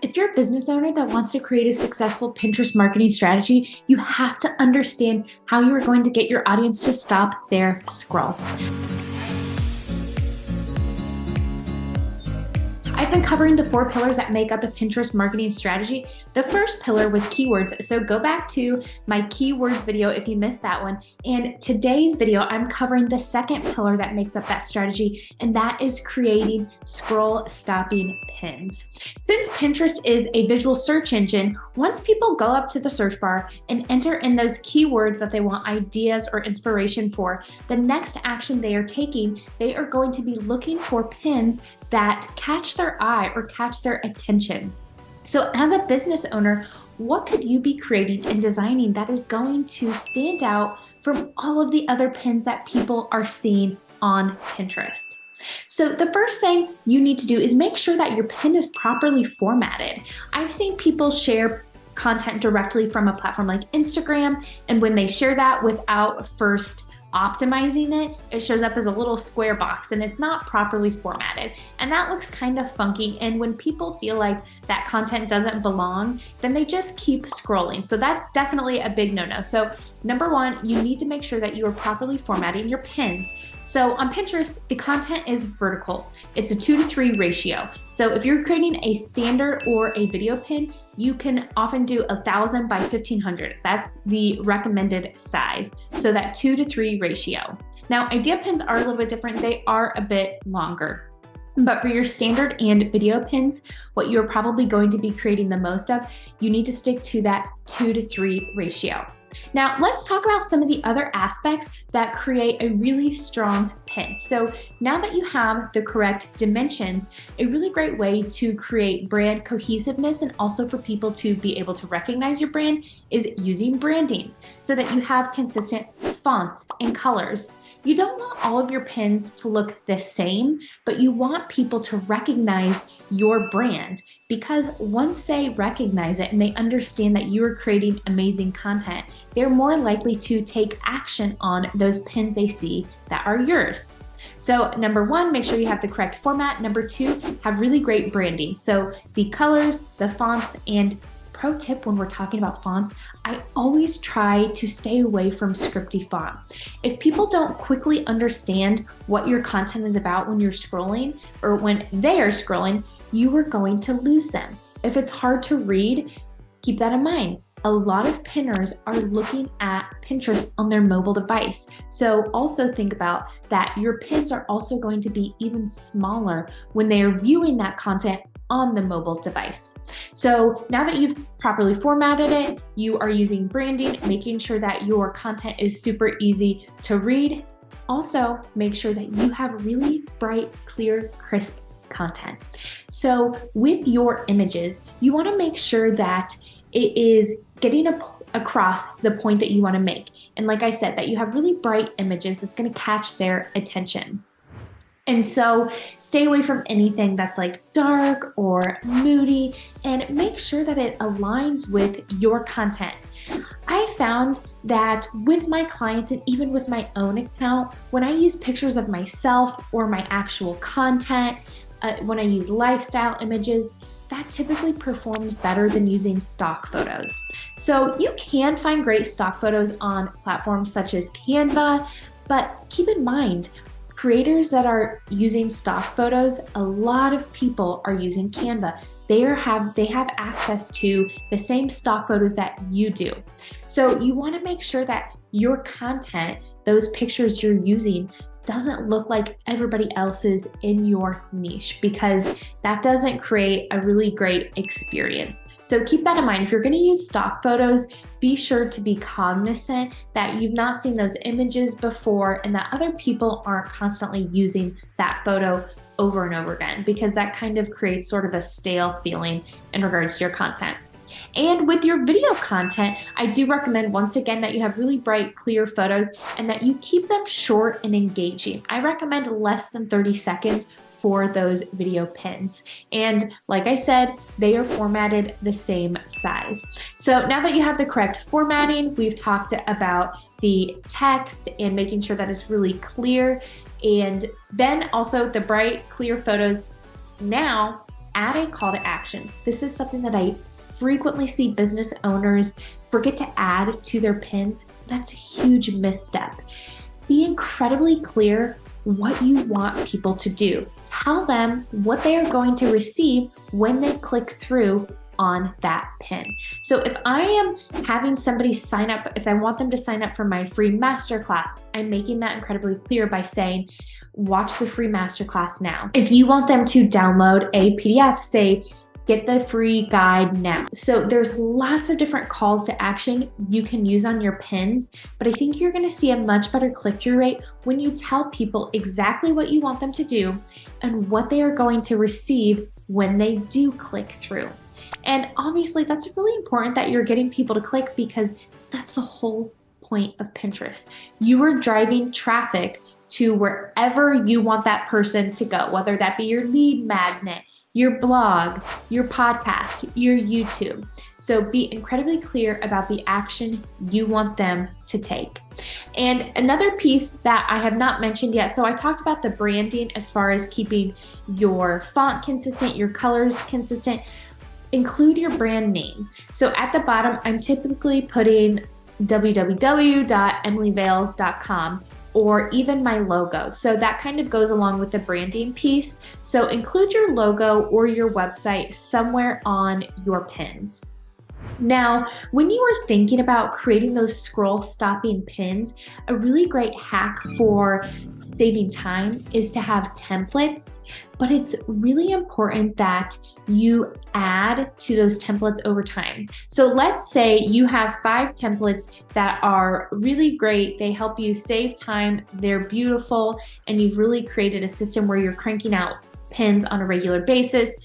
If you're a business owner that wants to create a successful Pinterest marketing strategy, you have to understand how you are going to get your audience to stop their scroll. I've been covering the 4 pillars that make up a Pinterest marketing strategy. The first pillar was keywords. So go back to my keywords video if you missed that one. And today's video, I'm covering the second pillar that makes up that strategy, and that is creating scroll stopping pins. Since Pinterest is a visual search engine, once people go up to the search bar and enter in those keywords that they want ideas or inspiration for, the next action they are taking, they are going to be looking for pins that catch their eye or catch their attention. So as a business owner, what could you be creating and designing that is going to stand out from all of the other pins that people are seeing on Pinterest? So the first thing you need to do is make sure that your pin is properly formatted. I've seen people share content directly from a platform like Instagram, and when they share that without first optimizing it, it shows up as a little square box and it's not properly formatted. And that looks kind of funky. And when people feel like that content doesn't belong, then they just keep scrolling. So that's definitely a big no-no. So number one, you need to make sure that you are properly formatting your pins. So on Pinterest, the content is vertical. It's a 2:3 ratio. So if you're creating a standard or a video pin, you can often do 1,000 by 1,500. That's the recommended size. So that 2:3 ratio. Now, idea pins are a little bit different. They are a bit longer. But for your standard and video pins, what you're probably going to be creating the most of, you need to stick to that 2:3 ratio. Now, let's talk about some of the other aspects that create a really strong pin. So now that you have the correct dimensions, a really great way to create brand cohesiveness and also for people to be able to recognize your brand is using branding so that you have consistent fonts and colors. You don't want all of your pins to look the same, but you want people to recognize your brand, because once they recognize it and they understand that you are creating amazing content, they're more likely to take action on those pins they see that are yours. So number one, make sure you have the correct format. Number two, have really great branding. So the colors, the fonts, and pro tip when we're talking about fonts, I always try to stay away from scripty font. If people don't quickly understand what your content is about when you're scrolling or when they are scrolling, you are going to lose them. If it's hard to read, keep that in mind. A lot of pinners are looking at Pinterest on their mobile device. So also think about that your pins are also going to be even smaller when they are viewing that content on the mobile device. So now that you've properly formatted it, you are using branding, making sure that your content is super easy to read. Also, make sure that you have really bright, clear, crisp content. So with your images, you want to make sure that it is getting across the point that you want to make. And like I said, that you have really bright images that's going to catch their attention. And so stay away from anything that's like dark or moody, and make sure that it aligns with your content. I found that with my clients and even with my own account, when I use pictures of myself or my actual content, when I use lifestyle images, that typically performs better than using stock photos. So you can find great stock photos on platforms such as Canva, but keep in mind, creators that are using stock photos, a lot of people are using Canva. They have access to the same stock photos that you do. So you want to make sure that your content, those pictures you're using, doesn't look like everybody else's in your niche, because that doesn't create a really great experience. So keep that in mind. If you're going to use stock photos, be sure to be cognizant that you've not seen those images before and that other people aren't constantly using that photo over and over again, because that kind of creates sort of a stale feeling in regards to your content. And with your video content, I do recommend once again that you have really bright, clear photos and that you keep them short and engaging. I recommend less than 30 seconds for those video pins. And like I said, they are formatted the same size. So now that you have the correct formatting, we've talked about the text and making sure that it's really clear, and then also the bright, clear photos. Now add a call to action. This is something that I frequently see business owners forget to add to their pins. That's a huge misstep. Be incredibly clear what you want people to do. Tell them what they are going to receive when they click through on that pin. So if I am having somebody sign up, if I want them to sign up for my free masterclass, I'm making that incredibly clear by saying, watch the free masterclass now. If you want them to download a PDF, say, get the free guide now. So there's lots of different calls to action you can use on your pins, but I think you're gonna see a much better click-through rate when you tell people exactly what you want them to do and what they are going to receive when they do click through. And obviously that's really important that you're getting people to click, because that's the whole point of Pinterest. You are driving traffic to wherever you want that person to go, whether that be your lead magnet, your blog, your podcast, your YouTube. So be incredibly clear about the action you want them to take. And another piece that I have not mentioned yet, so I talked about the branding as far as keeping your font consistent, your colors consistent. Include your brand name. So at the bottom, I'm typically putting www.emilyvales.com or even my logo. So that kind of goes along with the branding piece. So include your logo or your website somewhere on your pins. Now, when you are thinking about creating those scroll stopping pins, a really great hack for saving time is to have templates, but it's really important that you add to those templates over time. So let's say you have 5 templates that are really great. They help you save time, they're beautiful, and you've really created a system where you're cranking out pins on a regular basis.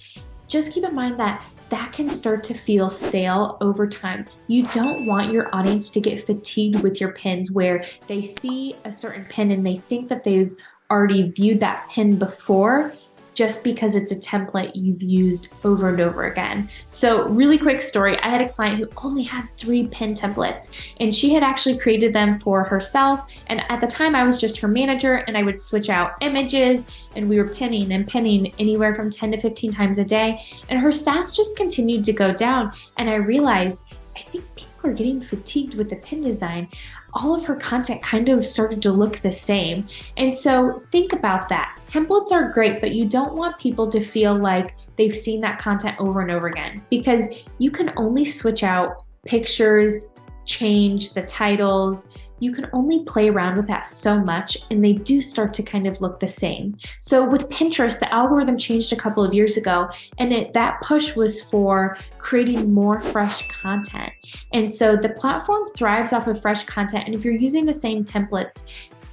Just keep in mind that that can start to feel stale over time. You don't want your audience to get fatigued with your pins where they see a certain pin and they think that they've already viewed that pin before, just because it's a template you've used over and over again. So really quick story, I had a client who only had 3 pin templates, and she had actually created them for herself. And at the time I was just her manager, and I would switch out images, and we were pinning and pinning anywhere from 10 to 15 times a day. And her stats just continued to go down. And I realized, I think people are getting fatigued with the pin design. All of her content kind of started to look the same. And so think about that. Templates are great, but you don't want people to feel like they've seen that content over and over again, because you can only switch out pictures, change the titles. You can only play around with that so much, and they do start to kind of look the same. So with Pinterest, the algorithm changed a couple of years ago, and that push was for creating more fresh content. And so the platform thrives off of fresh content, and if you're using the same templates,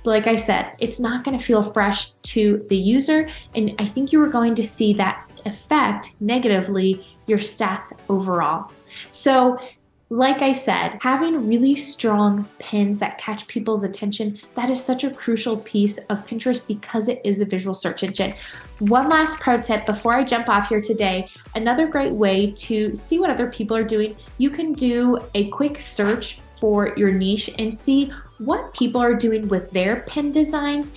like I said, it's not going to feel fresh to the user, and I think you are going to see that affect negatively your stats overall. So like I said, having really strong pins that catch people's attention, that is such a crucial piece of Pinterest because it is a visual search engine. One last pro tip before I jump off here today, another great way to see what other people are doing, you can do a quick search for your niche and see what people are doing with their pin designs,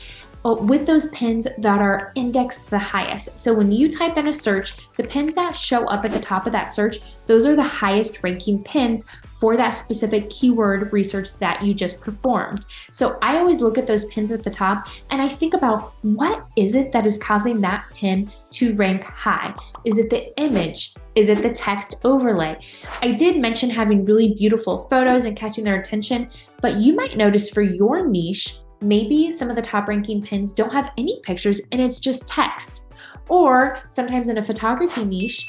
with those pins that are indexed the highest. So when you type in a search, the pins that show up at the top of that search, those are the highest ranking pins for that specific keyword research that you just performed. So I always look at those pins at the top and I think about, what is it that is causing that pin to rank high? Is it the image? Is it the text overlay? I did mention having really beautiful photos and catching their attention, but you might notice for your niche, maybe some of the top ranking pins don't have any pictures and it's just text. Or sometimes in a photography niche,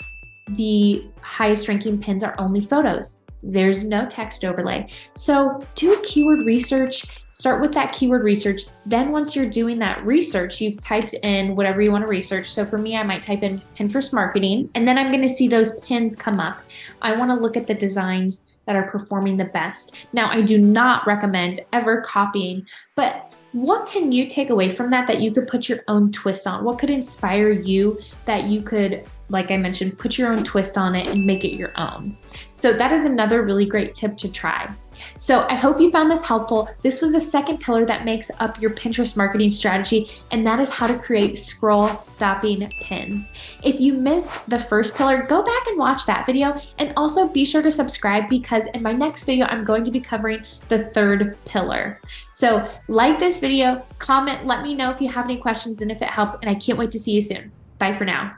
the highest ranking pins are only photos. There's no text overlay. So do keyword research, start with that keyword research. Then once you're doing that research, you've typed in whatever you want to research. So for me, I might type in Pinterest marketing, and then I'm going to see those pins come up. I want to look at the designs that are performing the best. Now, I do not recommend ever copying, but what can you take away from that you could put your own twist on? What could inspire you that you could, like I mentioned, put your own twist on it and make it your own? So that is another really great tip to try. So I hope you found this helpful. This was the second pillar that makes up your Pinterest marketing strategy, and that is how to create scroll stopping pins. If you missed the first pillar, go back and watch that video, and also be sure to subscribe because in my next video, I'm going to be covering the third pillar. So like this video, comment, let me know if you have any questions and if it helped, and I can't wait to see you soon. Bye for now.